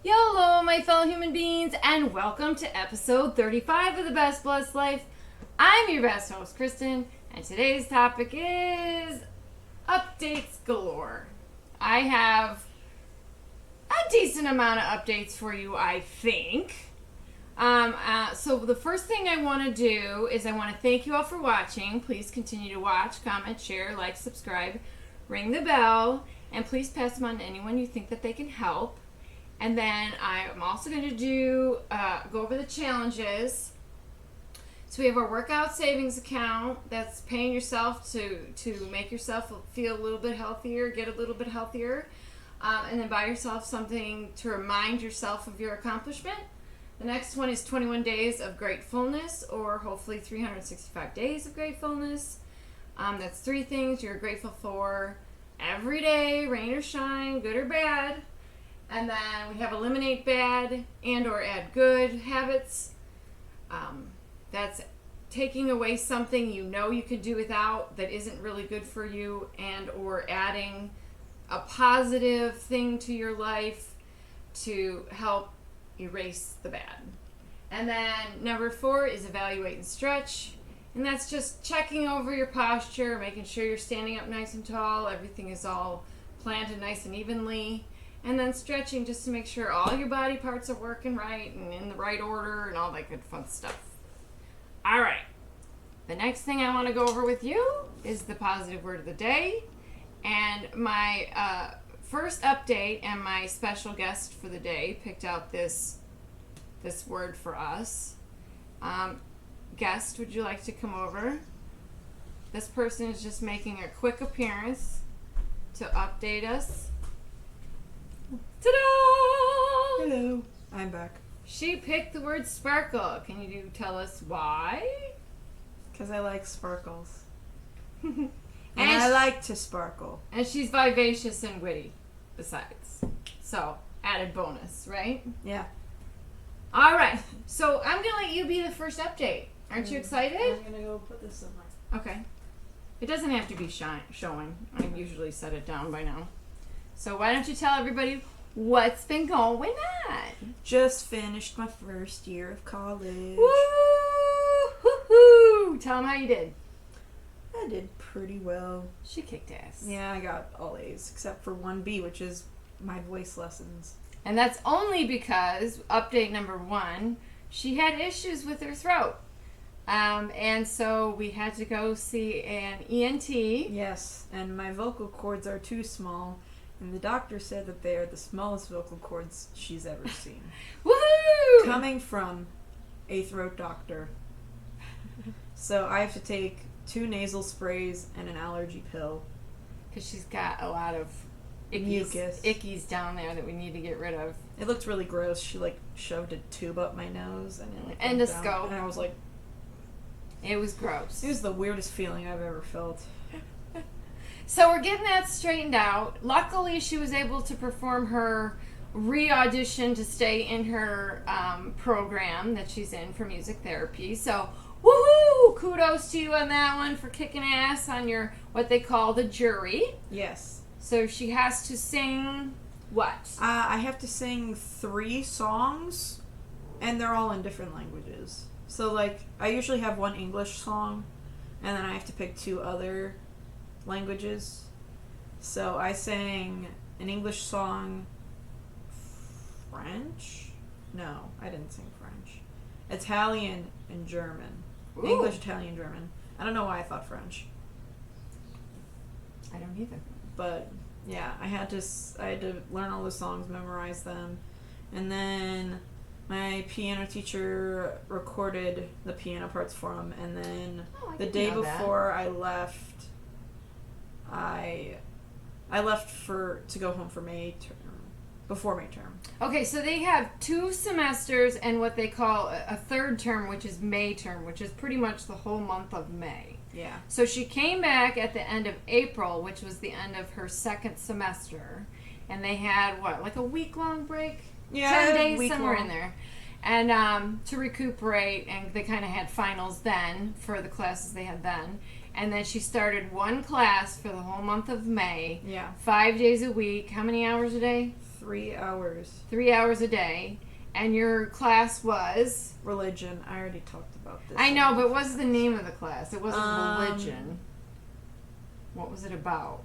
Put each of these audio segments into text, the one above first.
Hello, my fellow human beings, and welcome to episode 35 of the Best Blessed Life. I'm your best host, Kristen, and today's topic is updates galore. I have a decent amount of updates for you, I think. So the first thing I want to do is I want to thank you all for watching. Please continue to watch, comment, share, like, subscribe, ring the bell, and please pass them on to anyone you think that they can help. And then I'm also going to go over the challenges. So we have our workout savings account that's paying yourself to make yourself feel a little bit healthier, get a little bit healthier, and then buy yourself something to remind yourself of your accomplishment. The next one is 21 days of gratefulness, or hopefully 365 days of gratefulness. That's 3 things you're grateful for every day, rain or shine, good or bad. And then we have eliminate bad and or add good habits. That's taking away something you know you could do without that isn't really good for you, and or adding a positive thing to your life to help erase the bad. And then number 4 is evaluate and stretch. And that's just checking over your posture, making sure you're standing up nice and tall, everything is all planted nice and evenly. And then stretching just to make sure all your body parts are working right and in the right order and all that good fun stuff. All right. The next thing I want to go over with you is the positive word of the day. And my first update and my special guest for the day picked out this word for us. Guest, would you like to come over? This person is just making a quick appearance to update us. Ta-da! Hello. I'm back. She picked the word sparkle. Can you tell us why? Because I like sparkles. and I like to sparkle. And she's vivacious and witty, besides. So, added bonus, right? Yeah. All right. So, I'm going to let you be the first update. Aren't you excited? I'm going to go put this somewhere. Okay. It doesn't have to be showing. I usually set it down by now. So, why don't you tell everybody what's been going on? Just finished my first year of college. Woo-hoo-hoo! Tell them how you did. I did pretty well. She kicked ass. Yeah, I got all A's except for 1B, which is my voice lessons. And that's only because, update number 1, she had issues with her throat. And so we had to go see an ENT. Yes, and my vocal cords are too small. And the doctor said that they are the smallest vocal cords she's ever seen. Woohoo! Coming from a throat doctor. So I have to take 2 nasal sprays and an allergy pill. Because she's got a lot of ickies down there that we need to get rid of. It looked really gross. She shoved a tube up my nose and it endoscope. And I was like, it was gross. it was the weirdest feeling I've ever felt. So we're getting that straightened out. Luckily, she was able to perform her re-audition to stay in her program that she's in for music therapy. So, woohoo! Kudos to you on that one for kicking ass on your, what they call the jury. Yes. So she has to sing what? I have to sing 3 songs, and they're all in different languages. So, I usually have 1 English song, and then I have to pick 2 other languages. So I sang an English song, French? No, I didn't sing French. Italian and German. Ooh. English, Italian, German. I don't know why I thought French. I don't either. But yeah, I had to learn all the songs, memorize them, and then my piano teacher recorded the piano parts for him. And then the day before I left, I left to go home for May term, before May term. Okay, so they have 2 semesters and what they call a third term, which is May term, which is pretty much the whole month of May. Yeah. So she came back at the end of April, which was the end of her second semester, and they had like a week-long break? Yeah, 10 days, somewhere long. in there. And to recuperate, and they kind of had finals then for the classes they had then. And then she started 1 class for the whole month of May. Yeah. 5 days a week. How many hours a day? 3 hours. 3 hours a day. And your class was? Religion. I already talked about this. I know, but what's the name of the class? It wasn't religion. What was it about?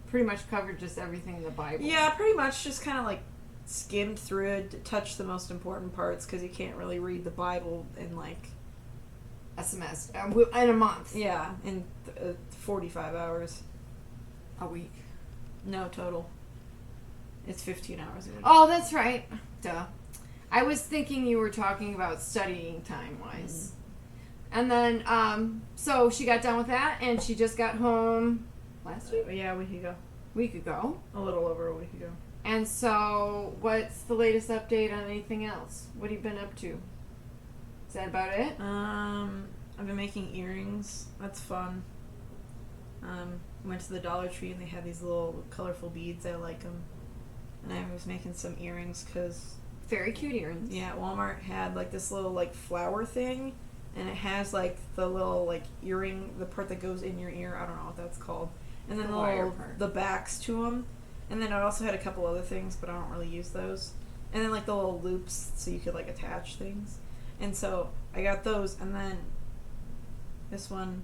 Pretty much covered just everything in the Bible. Yeah, pretty much just kind of like skimmed through it, touched the most important parts, because you can't really read the Bible in like a semester. In a month. Yeah, in 45 hours. A week. No, total. It's 15 hours a week. Oh, that's right. Duh. I was thinking you were talking about studying time-wise. And then, so she got done with that, and she just got home last week? Yeah, a week ago. Week ago. A little over a week ago. And so, what's the latest update on anything else? What have you been up to? Is that about it? I've been making earrings. That's fun. Went to the Dollar Tree, and they had these little colorful beads. I like them. And I was making some earrings, because... Very cute earrings. Yeah, Walmart had, like, this little, like, flower thing, and it has, like, the little, like, earring, the part that goes in your ear. I don't know what that's called. And then the backs to them. And then it also had a couple other things, but I don't really use those. And then, like, the little loops, so you could, like, attach things. And so I got those, and then this one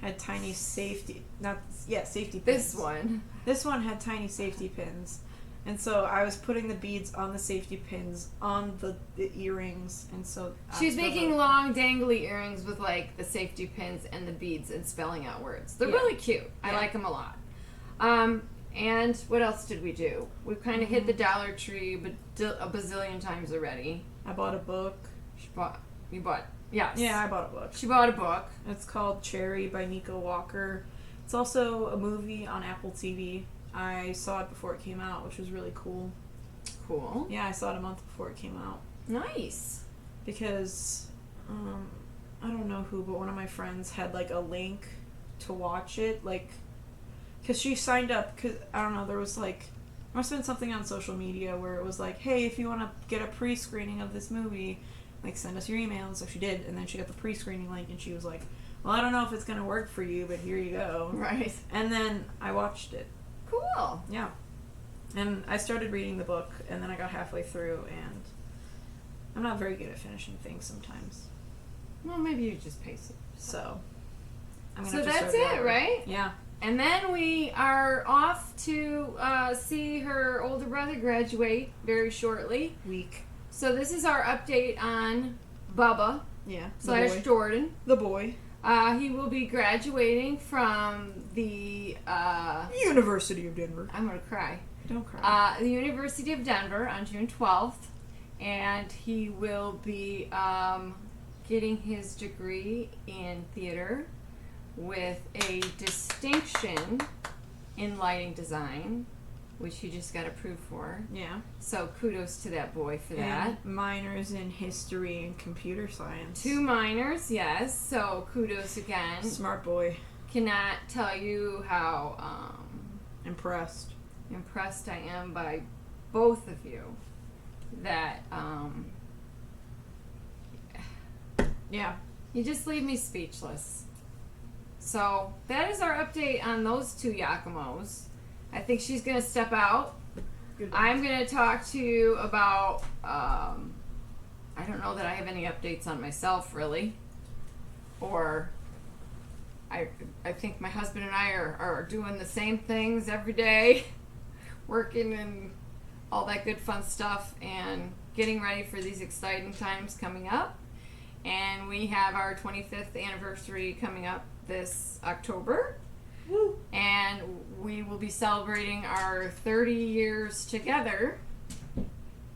had tiny safety pins. This one had tiny safety pins. And so I was putting the beads on the safety pins on the earrings, and so she's making long dangly earrings with like the safety pins and the beads and spelling out words. They're really cute. I like them a lot. And what else did we do? We've kind of hit the Dollar Tree but a bazillion times already. I bought a book. Yes. Yeah, I bought a book. She bought a book. It's called Cherry by Nico Walker. It's also a movie on Apple TV. I saw it before it came out, which was really cool. Cool. Yeah, I saw it a month before it came out. Nice. Because, I don't know who, but one of my friends had, like, a link to watch it, like, because she signed up, because, I don't know, there was, like, there must have been something on social media where it was like, hey, if you want to get a pre-screening of this movie, like, send us your email, and so she did, and then she got the pre-screening link, and she was like, well, I don't know if it's going to work for you, but here you go. Right. And then I watched it. Cool. Yeah. And I started reading the book, and then I got halfway through, and I'm not very good at finishing things sometimes. Well, maybe you just pace it. So, So that's it, right? Yeah. And then we are off to see her older brother graduate very shortly. Week. So this is our update on Bubba. Yeah. / Jordan. The boy. He will be graduating from the... University of Denver. I'm going to cry. Don't cry. The University of Denver on June 12th. And he will be getting his degree in theater with a distinction in lighting design, which he just got approved for. Yeah. So kudos to that boy for that. And minors in history and computer science. 2 minors, yes. So kudos again. Smart boy. Cannot tell you how impressed I am by both of you. That yeah. You just leave me speechless. So that is our update on those 2 Yakimos. I think she's going to step out. Good. I'm going to talk to you about, I don't know that I have any updates on myself, really. Or, I think my husband and I are doing the same things every day. Working and all that good fun stuff. And getting ready for these exciting times coming up. And we have our 25th anniversary coming up this October. Woo. And we will be celebrating our 30 years together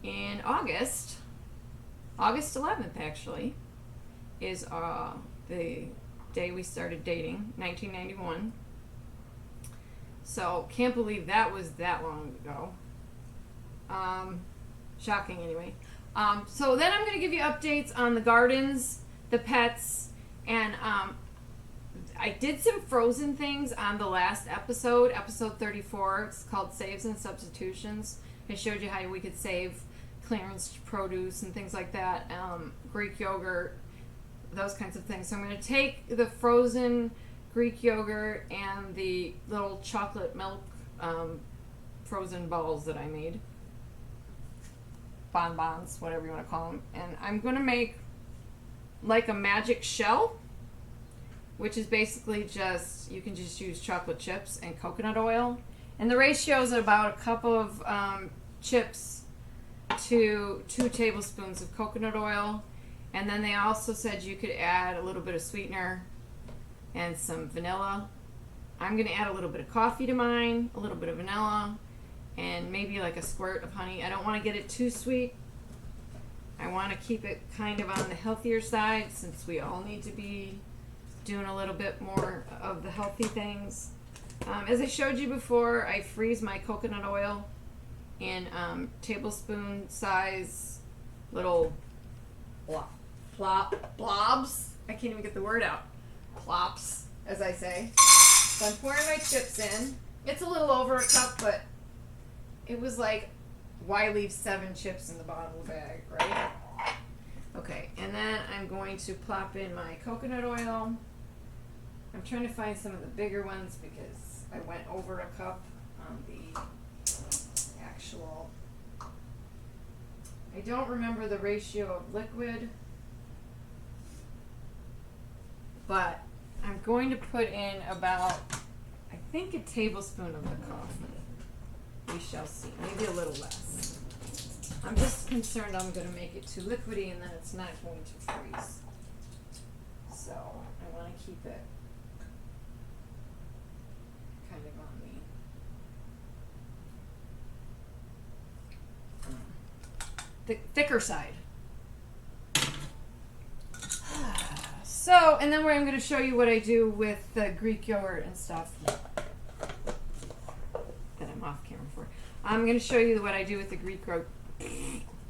in August. August 11th, actually, is the day we started dating, 1991. So, can't believe that was that long ago. Shocking, anyway. So then I'm going to give you updates on the gardens, the pets, and I did some Frozen things on the last episode 34. It's called Saves and Substitutions. I showed you how we could save clearance produce and things like that, Greek yogurt, those kinds of things. So I'm going to take the frozen Greek yogurt and the little chocolate milk frozen balls that I made. Bonbons, whatever you want to call them. And I'm going to make like a magic shell, which is basically just, you can just use chocolate chips and coconut oil. And the ratio is about a cup of chips to 2 tablespoons of coconut oil. And then they also said you could add a little bit of sweetener and some vanilla. I'm going to add a little bit of coffee to mine, a little bit of vanilla, and maybe like a squirt of honey. I don't want to get it too sweet. I want to keep it kind of on the healthier side, since we all need to be doing a little bit more of the healthy things. As I showed you before, I freeze my coconut oil in tablespoon size little blobs. I can't even get the word out. Plops, as I say. So I'm pouring my chips in. It's a little over a cup, but it was like, why leave 7 chips in the bottom of the bag, right? Okay, and then I'm going to plop in my coconut oil. I'm trying to find some of the bigger ones because I went over a cup on the actual. I don't remember the ratio of liquid, but I'm going to put in about, I think, a tablespoon of the coffee. We shall see. Maybe a little less. I'm just concerned I'm going to make it too liquidy and then it's not going to freeze. So I want to keep it kind of on the thicker side. So, and then I'm going to show you what I do with the Greek yogurt and stuff that I'm off camera for. I'm going to show you what I do with the Greek yogurt.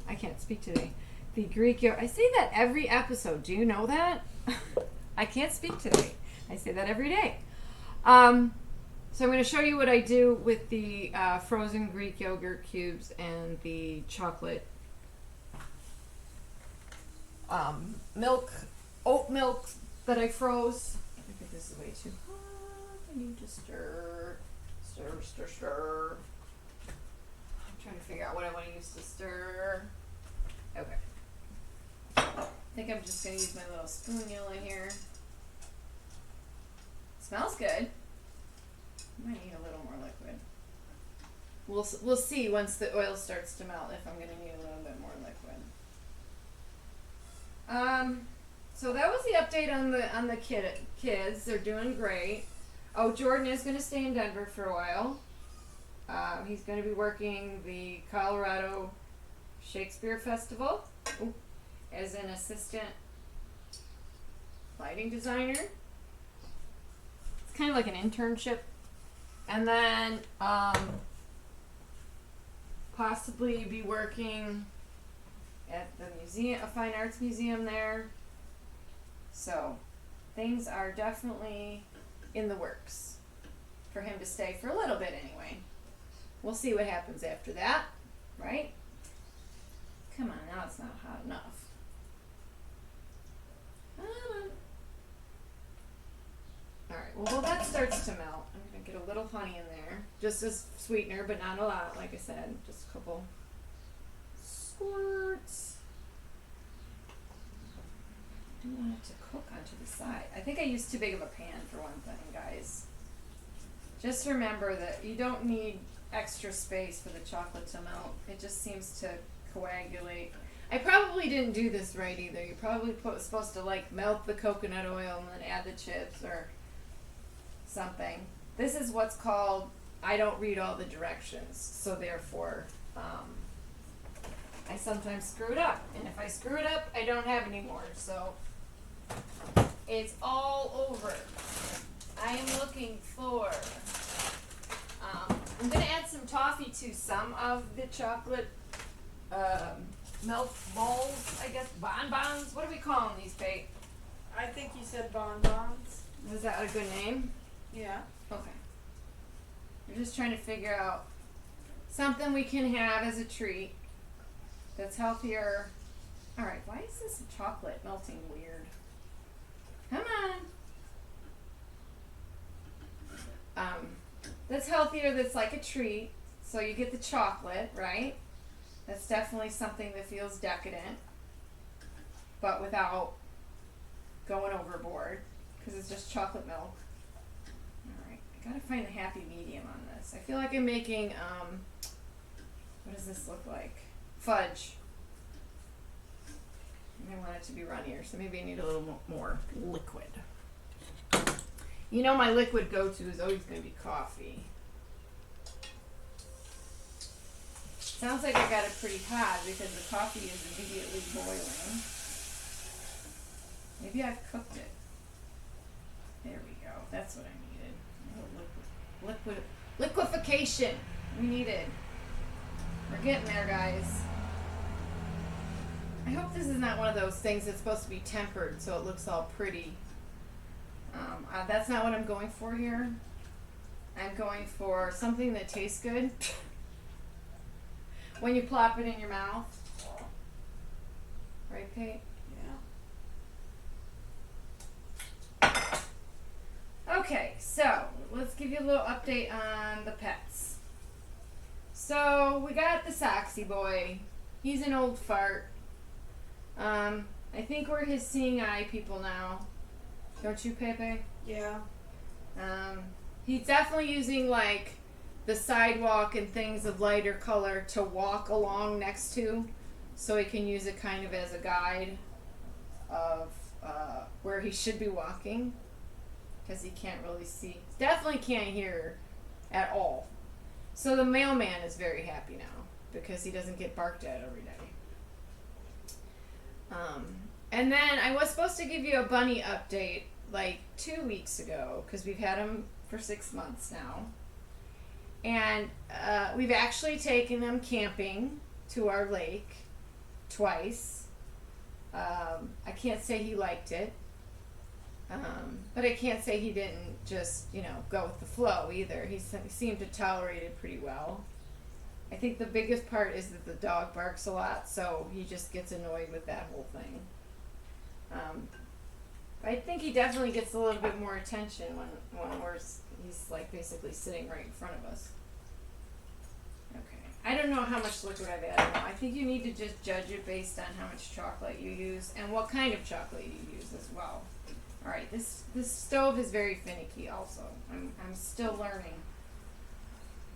I can't speak today. The Greek yogurt. I say that every episode. Do you know that? I can't speak today. I say that every day. So I'm going to show you what I do with the frozen Greek yogurt cubes and the chocolate oat milk that I froze. I think this is way too hot. I need to stir. I'm trying to figure out what I want to use to stir. Okay. I think I'm just going to use my little spoonula here. Smells good. Might need a little more liquid. We'll see once the oil starts to melt if I'm going to need a little bit more liquid. So that was the update on the kids. They're doing great. Oh, Jordan is going to stay in Denver for a while. He's going to be working the Colorado Shakespeare Festival as an assistant lighting designer. It's kind of like an internship. And then possibly be working at the museum, a fine arts museum there. So things are definitely in the works for him to stay for a little bit anyway. We'll see what happens after that, right? Come on, now it's not hot enough. Alright, well, while that starts to melt, I'm going to get a little honey in there. Just as sweetener, but not a lot, like I said. Just a couple squirts. I do want it to cook onto the side. I think I used too big of a pan for one thing, guys. Just remember that you don't need extra space for the chocolate to melt. It just seems to coagulate. I probably didn't do this right either. You're probably supposed to like melt the coconut oil and then add the chips or something. This is what's called, I don't read all the directions, so therefore I sometimes screw it up. And if I screw it up, I don't have any more. So it's all over. I am looking for, I'm going to add some toffee to some of the chocolate milk balls, I guess, bonbons. What are we calling these, Kate? I think you said bonbons. Was that a good name? Yeah. Okay. We're just trying to figure out something we can have as a treat that's healthier. Alright, why is this chocolate melting weird? Come on. That's healthier, that's like a treat. So you get the chocolate, right? That's definitely something that feels decadent, but without going overboard, because it's just chocolate milk. Alright, I gotta find the happy medium on this. I feel like I'm making, what does this look like? Fudge. And I want it to be runnier, so maybe I need a little more liquid. You know, my liquid go-to is always going to be coffee. Sounds like I got it pretty hot because the coffee is immediately boiling. Maybe I've cooked it. There we go. That's what I needed. Liquefaction. We needed. We're getting there, guys. I hope this is not one of those things that's supposed to be tempered so it looks all pretty. That's not what I'm going for here. I'm going for something that tastes good when you plop it in your mouth. Right, Kate? Yeah. Okay, so let's give you a little update on the pets. So we got the Soxy boy. He's an old fart. I think we're his seeing eye people now. Don't you, Pepe? Yeah. He's definitely using like the sidewalk and things of lighter color to walk along next to, so he can use it kind of as a guide of where he should be walking, because he can't really see. Definitely can't hear at all. So the mailman is very happy now because he doesn't get barked at every day. And then I was supposed to give you a bunny update like 2 weeks ago because we've had him for 6 months now. And we've actually taken him camping to our lake twice. I can't say he liked it. But I can't say he didn't just, go with the flow either. He seemed to tolerate it pretty well. I think the biggest part is that the dog barks a lot, so he just gets annoyed with that whole thing. I think he definitely gets a little bit more attention when he's like basically sitting right in front of us. Okay. I don't know how much liquid I've added now. I think you need to just judge it based on how much chocolate you use and what kind of chocolate you use as well. All right, this stove is very finicky also. I'm still learning.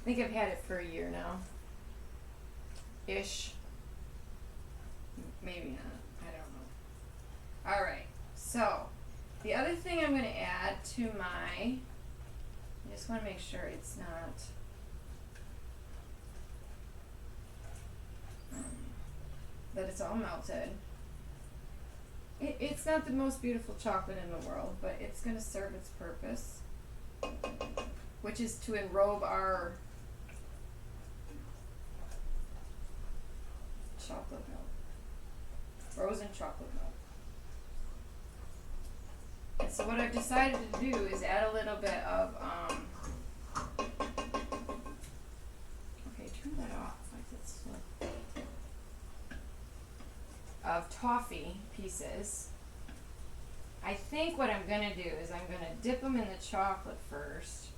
I think I've had it for a year now. Ish. Maybe not. I don't know. All right. So, the other thing I'm going to add to I just want to make sure it's not that it's all melted. It's not the most beautiful chocolate in the world, but it's going to serve its purpose, which is to enrobe our chocolate milk, frozen chocolate milk. And so what I've decided to do is add a little bit of, okay, turn that off, like it's of toffee pieces. I think what I'm gonna do is I'm gonna dip them in the chocolate first.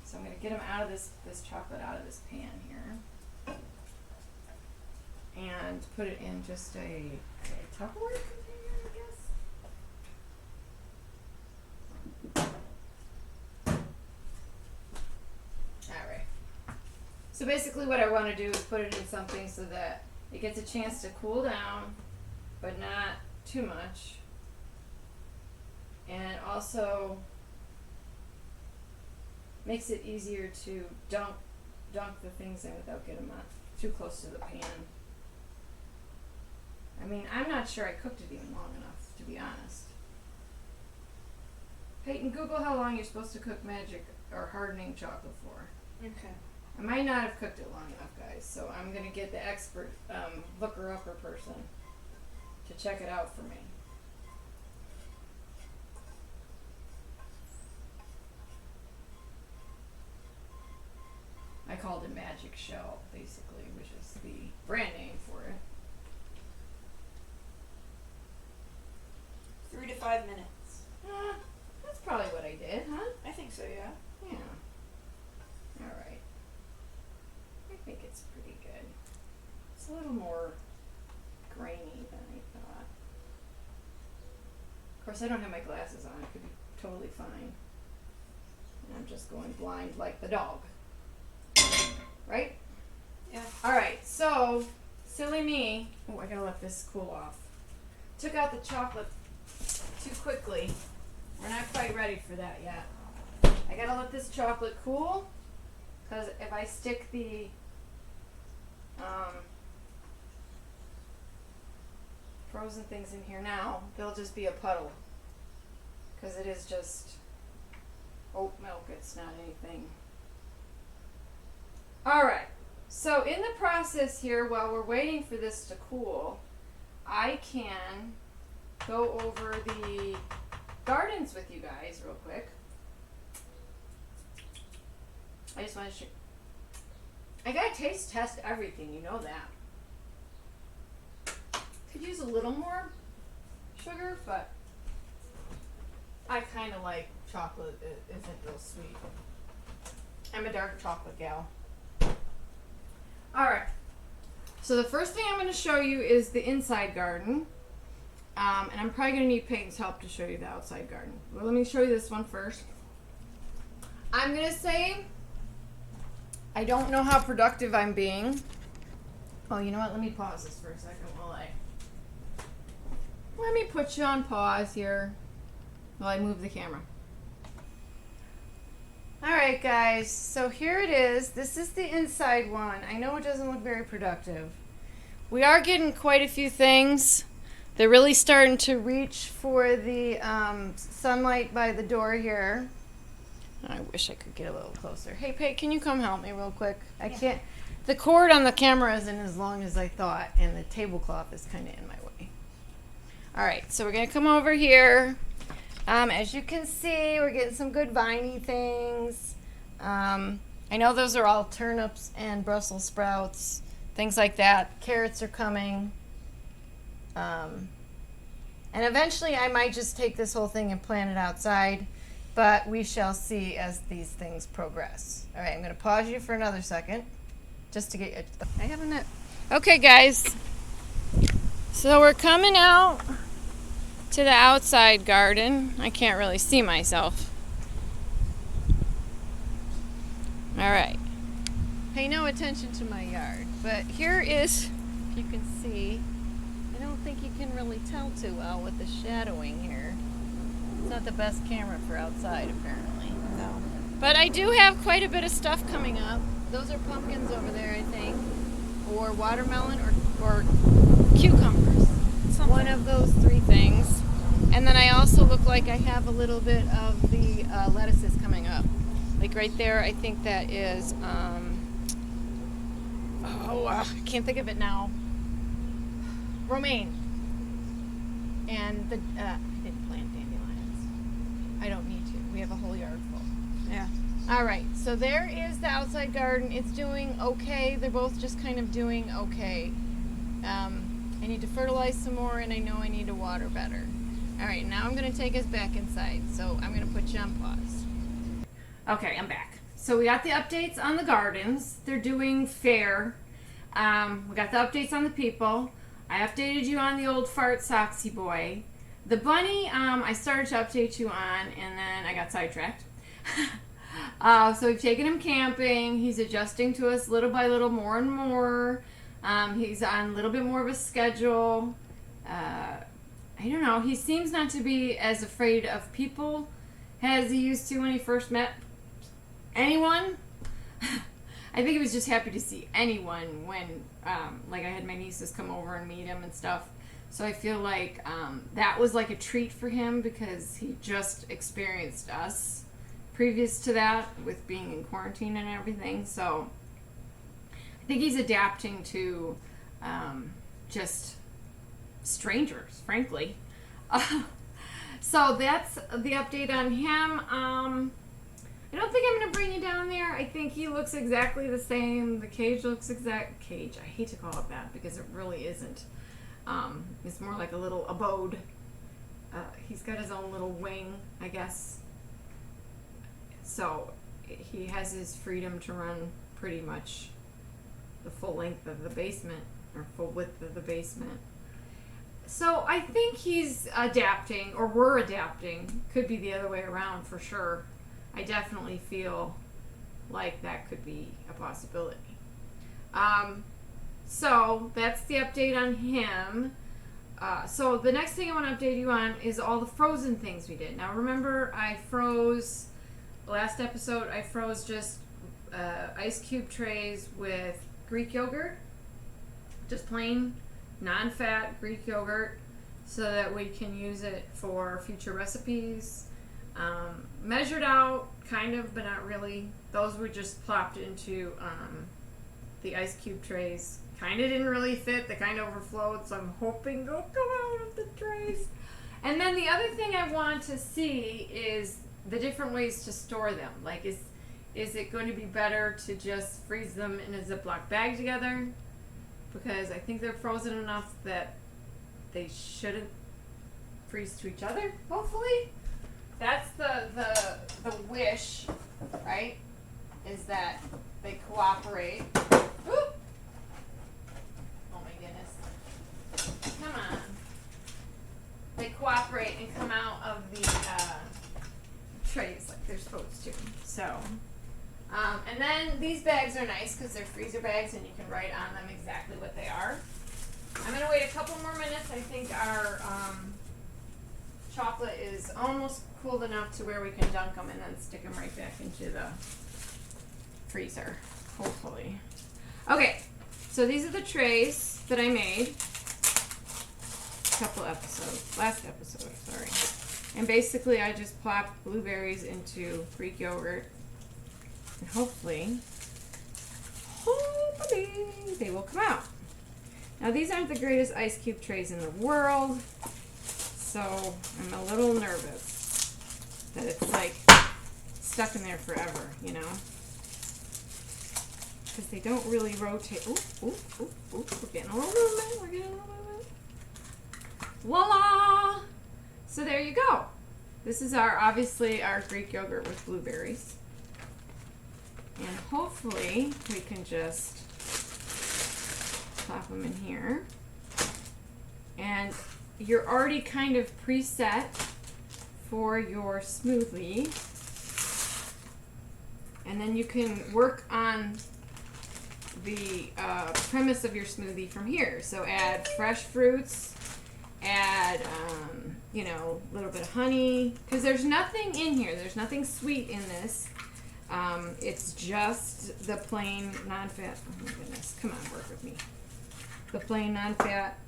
So I'm gonna get them out of this chocolate out of this pan here. And put it in just a Tupperware container, I guess. Alright. So basically what I want to do is put it in something so that it gets a chance to cool down, but not too much. And also makes it easier to dunk the things in without getting them too close to the pan. I mean, I'm not sure I cooked it even long enough, to be honest. Peyton, Google how long you're supposed to cook magic or hardening chocolate for. Okay. I might not have cooked it long enough, guys, so I'm going to get the expert looker-upper person to check it out for me. I called it Magic Shell, basically, which is the brand name for it. 3 to 5 minutes. That's probably what I did, huh? I think so, yeah. Yeah. Alright. I grainy than I thought. Of course, I don't have my glasses on. It could be totally fine. And I'm just going blind like the dog. Right? Yeah. Alright, so, silly me. Oh, I gotta let this cool off. Took out the chocolate too quickly. We're not quite ready for that yet. I gotta let this chocolate cool, because if I stick the frozen things in here now, they'll just be a puddle. Because it is just oat milk, it's not anything. Alright, so in the process here, while we're waiting for this to cool, I can go over the gardens with you guys real quick. I just want to I gotta taste test everything, you know that. Could use a little more sugar, but I kind of like chocolate. It isn't real sweet. I'm a dark chocolate gal. Alright, so the first thing I'm going to show you is the inside garden. And I'm probably going to need Peyton's help to show you the outside garden. Well, let me show you this one first. I'm going to say I don't know how productive I'm being. Oh, you know what? Let me pause this for a second while let me put you on pause here while I move the camera. Alright guys, so here it is. This is the inside one. I know it doesn't look very productive. We are getting quite a few things. They're really starting to reach for the sunlight by the door here. I wish I could get a little closer. Hey Pate, can you come help me real quick? I can't. The cord on the camera isn't as long as I thought, and the tablecloth is kind of in my way. Alright, so we're going to come over here. As you can see, we're getting some good viney things. I know those are all turnips and Brussels sprouts, things like that. Carrots are coming. And eventually I might just take this whole thing and plant it outside, but we shall see as these things progress. All right, I'm going to pause you for another second just to get you. I have a net. Okay, guys. So we're coming out to the outside garden. I can't really see myself. All right. Pay no attention to my yard, but here is, if you can see, I don't think you can really tell too well with the shadowing here. It's not the best camera for outside, apparently. No. But I do have quite a bit of stuff coming up. Those are pumpkins over there, I think, or watermelon or cucumbers. Something. One of those three things. And then I also look like I have a little bit of the lettuces coming up. Like right there, I think that is, I can't think of it now. Romaine. And I didn't plant dandelions. I don't need to. We have a whole yard full. Yeah. All right, so there is the outside garden. It's doing okay. They're both just kind of doing okay. I need to fertilize some more, and I know I need to water better. All right, now I'm going to take us back inside, so I'm going to put you on pause. Okay, I'm back. So we got the updates on the gardens. They're doing fair. We got the updates on the people. I updated you on the old fart Soxy boy. The bunny, I started to update you on, and then I got sidetracked. So we've taken him camping. He's adjusting to us little by little, more and more. He's on a little bit more of a schedule. I don't know. He seems not to be as afraid of people as he used to when he first met anyone. I think he was just happy to see anyone when, like, I had my nieces come over and meet him and stuff. So I feel like that was like a treat for him because he just experienced us previous to that with being in quarantine and everything. So I think he's adapting to just strangers, frankly. So that's the update on him. I don't think I'm going to bring you down there. I think he looks exactly the same. The cage looks cage. I hate to call it that because it really isn't. It's more like a little abode. He's got his own little wing, I guess. So he has his freedom to run pretty much the full length of the basement, or full width of the basement. So I think he's adapting, or we're adapting. Could be the other way around for sure. I definitely feel like that could be a possibility. So that's the update on him. So the next thing I want to update you on is all the frozen things we did. Now remember, last episode I froze just ice cube trays with Greek yogurt. Just plain, non-fat Greek yogurt, so that we can use it for future recipes. Measured out, kind of, but not really. Those were just plopped into the ice cube trays. Kind of didn't really fit. They kind of overflowed, so I'm hoping they'll come out of the trays. And then the other thing I want to see is the different ways to store them. Like, is it going to be better to just freeze them in a Ziploc bag together? Because I think they're frozen enough that they shouldn't freeze to each other, hopefully. That's the wish, right? Is that they cooperate. Ooh. Oh my goodness. Come on. They cooperate and come out of the trays like they're supposed to. So, and then these bags are nice because they're freezer bags and you can write on them exactly what they are. I'm going to wait a couple more minutes. I think our chocolate is almost cooled enough to where we can dunk them and then stick them right back into the freezer, hopefully. Okay, so these are the trays that I made. Last episode, sorry. And basically I just plopped blueberries into Greek yogurt. And hopefully they will come out. Now these aren't the greatest ice cube trays in the world, so I'm a little nervous that it's like stuck in there forever, you know? Because they don't really rotate. Ooh, we're getting a little movement. Voila! So there you go. This is obviously our Greek yogurt with blueberries. And hopefully we can just plop them in here. And you're already kind of preset for your smoothie. And then you can work on the premise of your smoothie from here. So add fresh fruits, add, a little bit of honey. Because there's nothing in here. There's nothing sweet in this. It's just the plain non-fat. Oh my goodness. Come on, work with me. The plain non-fat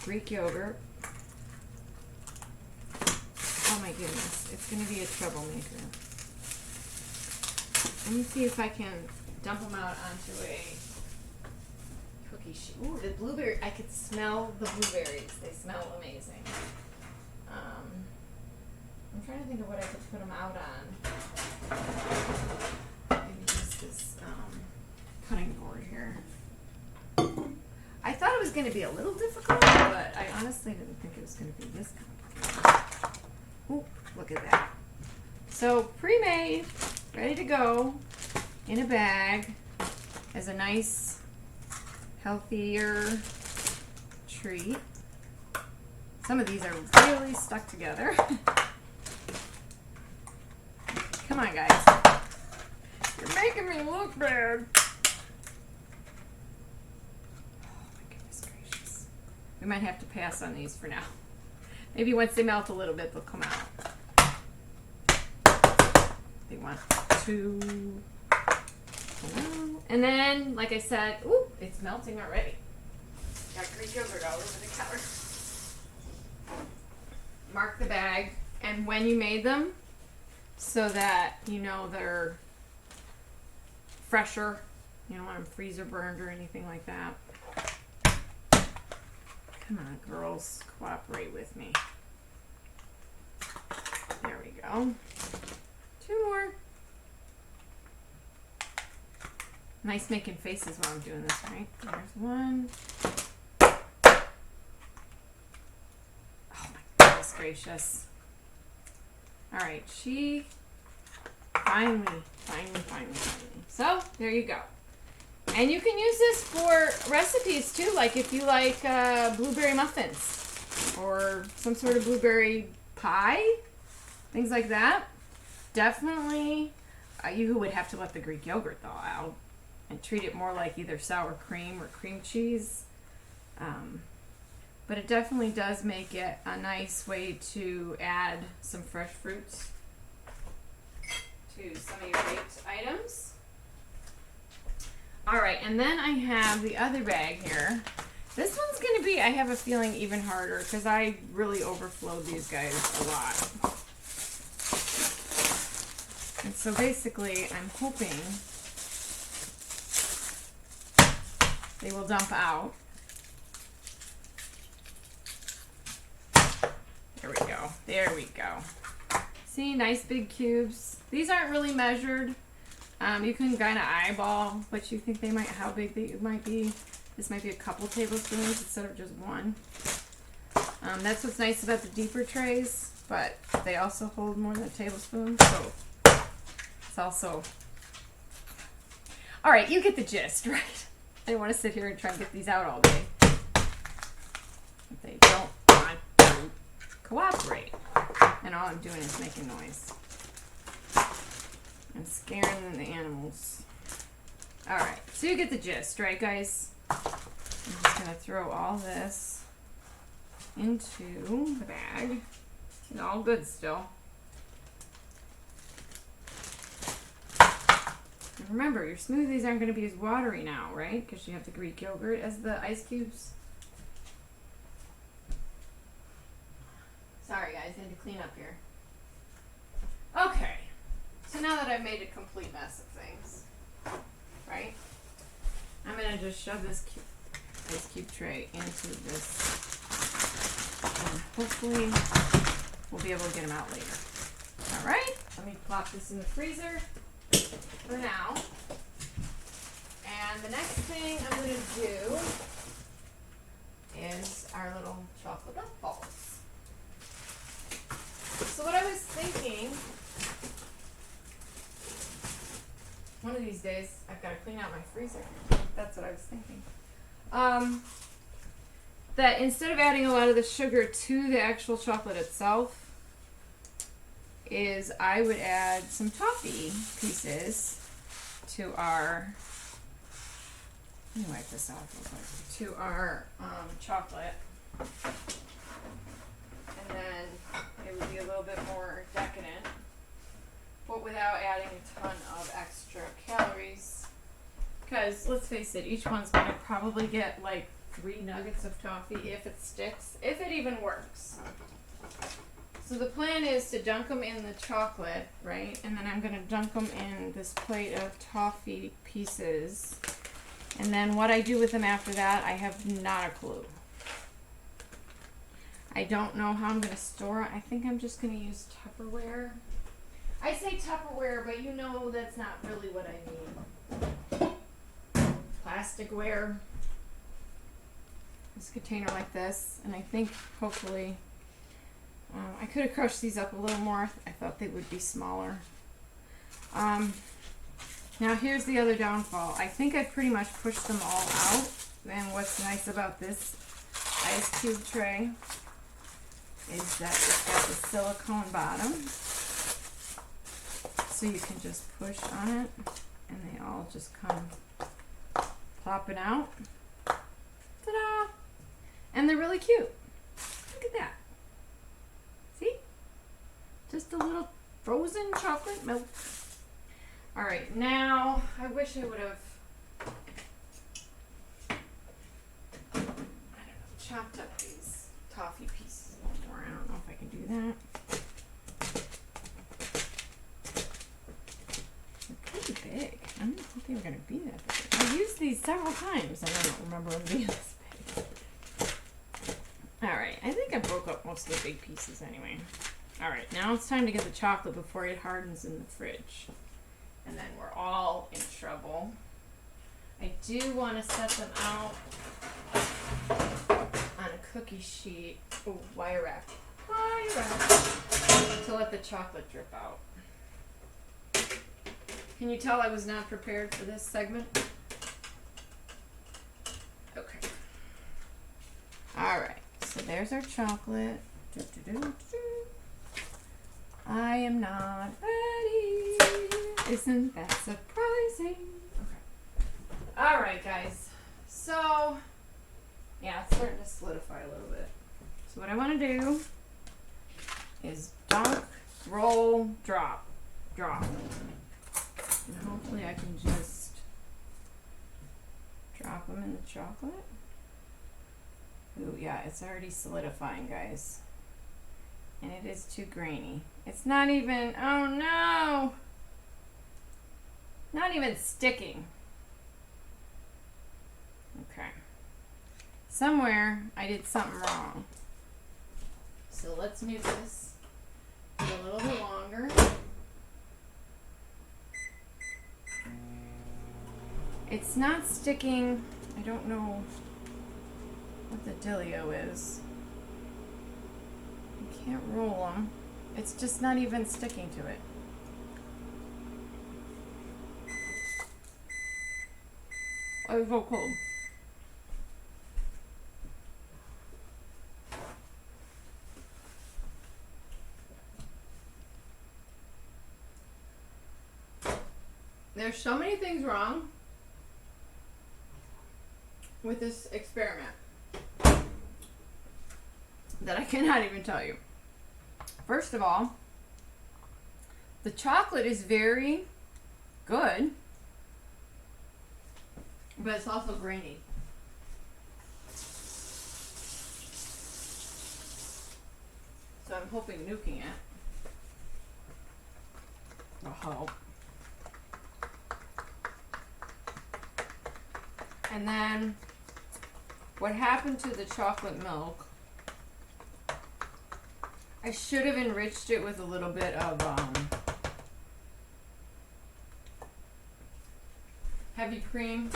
Greek yogurt. Oh my goodness. It's going to be a troublemaker. Let me see if I can dump them out onto a cookie sheet. Ooh, the blueberry. I could smell the blueberries. They smell amazing. I'm trying to think of what I could put them out on. Maybe use this cutting board here. I thought it was going to be a little difficult, but I honestly didn't think it was going to be this complicated. Ooh, look at that. So, pre-made, ready to go, in a bag, as a nice, healthier treat. Some of these are really stuck together. Come on, guys. You're making me look bad. Oh, my goodness gracious. We might have to pass on these for now. Maybe once they melt a little bit, they'll come out. They want to. And then, like I said, ooh, it's melting already. Got Greek yogurt all over the counter. Mark the bag and when you made them so that you know they're fresher. You don't want them freezer burned or anything like that. Come on, girls, cooperate with me. There we go. 2 more. Nice making faces while I'm doing this, right? There's 1. Oh my goodness gracious. Alright, she finally. So, there you go. And you can use this for recipes too, like if you like blueberry muffins or some sort of blueberry pie, things like that. Definitely, you would have to let the Greek yogurt thaw out and treat it more like either sour cream or cream cheese. But it definitely does make it a nice way to add some fresh fruits to some of your baked items. All right, and then I have the other bag here. This one's going to be, I have a feeling, even harder because I really overflowed these guys a lot. And so basically, I'm hoping they will dump out. There we go. There we go. See, nice big cubes. These aren't really measured. You can kind of eyeball what you think they might, how big they might be. This might be a couple tablespoons instead of just one. That's what's nice about the deeper trays, but they also hold more than a tablespoon, so it's also... All right, you get the gist, right? I don't want to sit here and try and get these out all day. They don't want to cooperate. And all I'm doing is making noise. And scaring the animals. Alright, so you get the gist, right guys? I'm just going to throw all this into the bag. It's all good still. And remember, your smoothies aren't going to be as watery now, right? Because you have the Greek yogurt as the ice cubes. Sorry guys, I had to clean up here. Okay. So now that I've made a complete mess of things, right? I'm going to just shove this ice cube tray into this. And hopefully we'll be able to get them out later. All right, let me plop this in the freezer for now. And the next thing I'm going to do is our little chocolate duck balls. So what I was thinking, one of these days I've got to clean out my freezer. That's what I was thinking. That instead of adding a lot of the sugar to the actual chocolate itself, is I would add some toffee pieces to our, let me wipe this off real quick, to our chocolate. And then it would be a little bit more decadent, but without adding a ton of extra calories. Because let's face it, each one's going to probably get like 3 nuggets of toffee if it sticks, if it even works. So the plan is to dunk them in the chocolate, right? And then I'm going to dunk them in this plate of toffee pieces. And then what I do with them after that, I have not a clue. I don't know how I'm going to store it. I think I'm just going to use Tupperware. I say Tupperware, but you know that's not really what I mean. Plasticware. This container like this. And I think hopefully... I could have crushed these up a little more. I thought they would be smaller. Now here's the other downfall. I think I pretty much pushed them all out. And what's nice about this ice cube tray is that it's got the silicone bottom. So you can just push on it and they all just come plopping out. Ta-da! And they're really cute. Look at that. See? Just a little frozen chocolate milk. All right, now I wish I would have, I don't know, chopped up these toffee pieces a little more. I don't know if I can do that. They're pretty big. I didn't think they were going to be that big. I've used these several times and I don't remember them being this big. All right, I think I broke up most of the big pieces anyway. All right, now it's time to get the chocolate before it hardens in the fridge. And then we're all in trouble. I do want to set them out on a cookie sheet. Oh, wire wrap. Wire wrap. To let the chocolate drip out. Can you tell I was not prepared for this segment? Alright, so there's our chocolate. I am not ready. Isn't that surprising? Okay. Alright, guys. So, yeah, it's starting to solidify a little bit. So what I want to do is dunk, roll, drop. And hopefully I can just drop them in the chocolate. Ooh, yeah, it's already solidifying, guys. And it is too grainy. It's not even, oh no! Not even sticking. Okay. Somewhere I did something wrong. So let's move this a little bit longer. It's not sticking. I don't know what the dealio is. You can't roll them. It's just not even sticking to it. Oh, it's so cold. There's so many things wrong with this experiment that I cannot even tell you. First of all, the chocolate is very good, but it's also grainy. So I'm hoping nuking it will help. And then what happened to the chocolate milk, I should have enriched it with a little bit of heavy cream.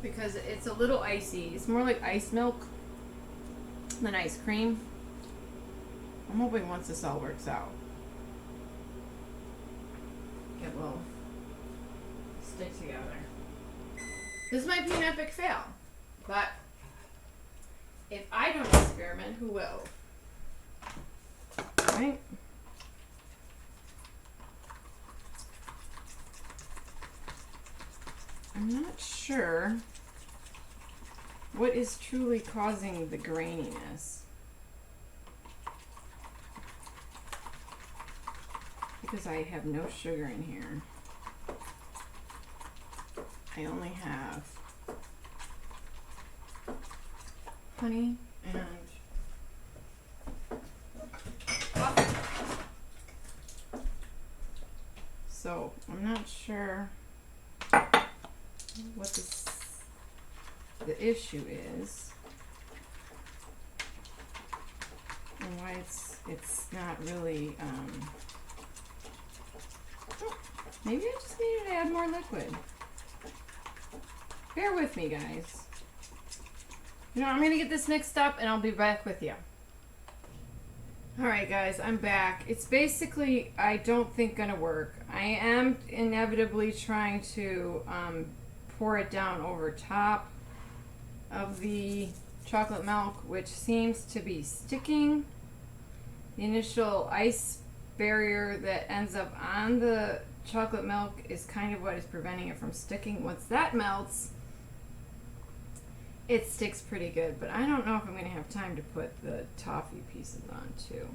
Because it's a little icy. It's more like ice milk than ice cream. I'm hoping once this all works out, it will stick together. This might be an epic fail, but if I don't experiment, who will? Right? I'm not sure what is truly causing the graininess. Because I have no sugar in here. I only have honey and coffee. So I'm not sure what the issue is and why it's not really maybe I just needed to add more liquid. Bear with me, guys. You know, I'm gonna get this mixed up and I'll be back with you. Alright guys, I'm back. It's basically, I don't think gonna work. I am inevitably trying to pour it down over top of the chocolate milk, which seems to be sticking. The initial ice barrier that ends up on the chocolate milk is kind of what is preventing it from sticking. Once that melts, it sticks pretty good, but I don't know if I'm going to have time to put the toffee pieces on too.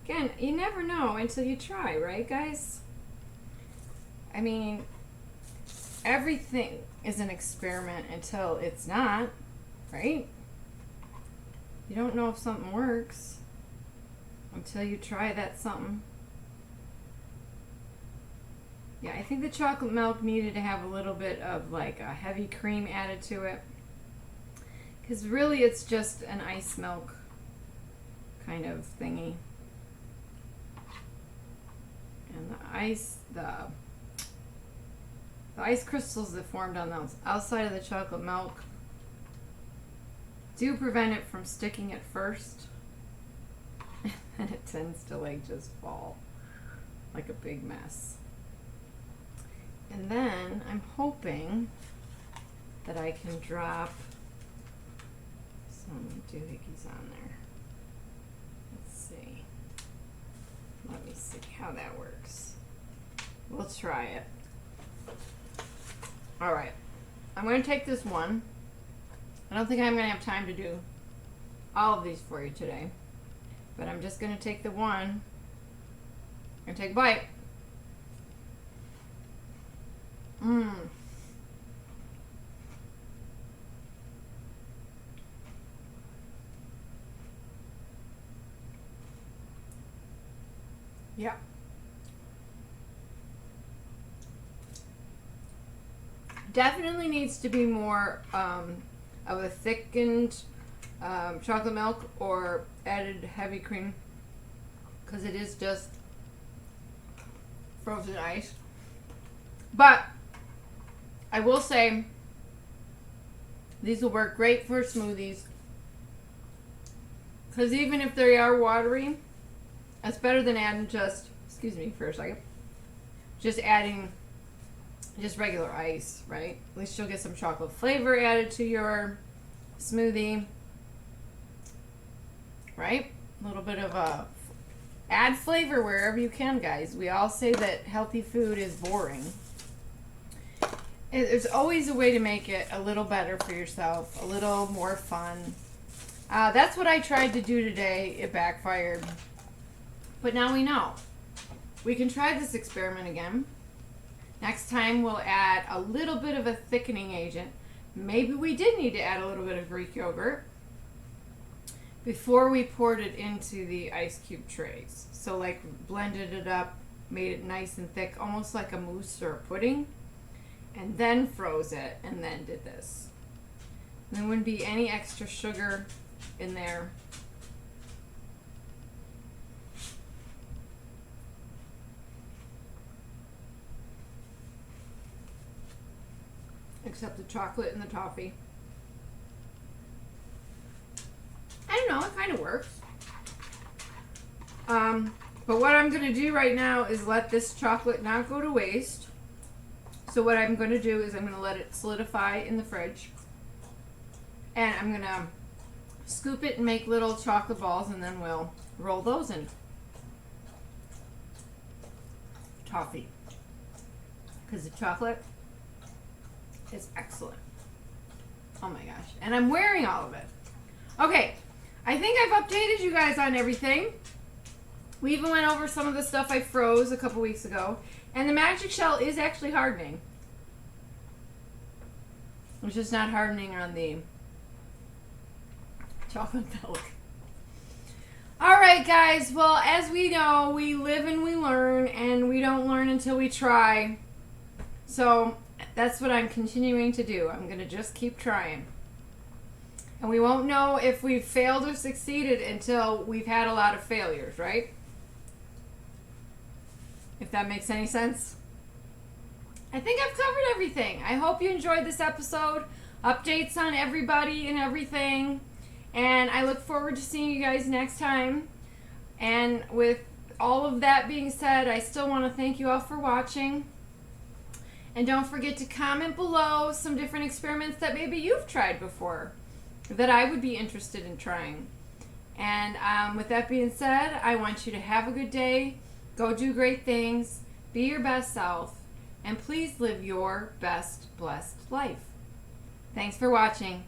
Again, you never know until you try, right guys? I mean, everything is an experiment until it's not, right? You don't know if something works until you try that something. Yeah, I think the chocolate milk needed to have a little bit of like a heavy cream added to it. Because really it's just an ice milk kind of thingy. And the ice crystals that formed on the outside of the chocolate milk do prevent it from sticking at first. And it tends to like just fall like a big mess. And then I'm hoping that I can drop some doohickeys on there. Let's see. Let me see how that works. We'll try it. All right. I'm going to take this one. I don't think I'm going to have time to do all of these for you today. But I'm just going to take the one and take a bite. Mmm. Yeah. Definitely needs to be more of a thickened chocolate milk or added heavy cream, because it is just frozen ice. But I will say these will work great for smoothies, because even if they are watery, it's better than adding just, excuse me for a second, just adding just regular ice, right? At least you'll get some chocolate flavor added to your smoothie, right? A little bit of a add flavor wherever you can, guys. We all say that healthy food is boring. There's always a way to make it a little better for yourself, a little more fun. That's what I tried to do today. It backfired. But now we know. We can try this experiment again. Next time we'll add a little bit of a thickening agent. Maybe we did need to add a little bit of Greek yogurt before we poured it into the ice cube trays. So like blended it up, made it nice and thick, almost like a mousse or a pudding, and then froze it and then did this. And there wouldn't be any extra sugar in there. Except the chocolate and the toffee. I don't know, it kind of works. But what I'm going to do right now is let this chocolate not go to waste. So what I'm going to do is I'm going to let it solidify in the fridge. And I'm going to scoop it and make little chocolate balls, and then we'll roll those in toffee. Because the chocolate is excellent. Oh my gosh. And I'm wearing all of it. Okay. I think I've updated you guys on everything. We even went over some of the stuff I froze a couple weeks ago. And the magic shell is actually hardening. It's just not hardening on the chocolate milk. Alright guys, well as we know, we live and we learn, and we don't learn until we try. So that's what I'm continuing to do. I'm going to just keep trying. And we won't know if we've failed or succeeded until we've had a lot of failures, right? If that makes any sense. I think I've covered everything. I hope you enjoyed this episode. Updates on everybody and everything. And I look forward to seeing you guys next time. And with all of that being said, I still want to thank you all for watching. And don't forget to comment below some different experiments that maybe you've tried before that I would be interested in trying. And with that being said, I want you to have a good day. Go do great things. Be your best self. And please live your best blessed life. Thanks for watching.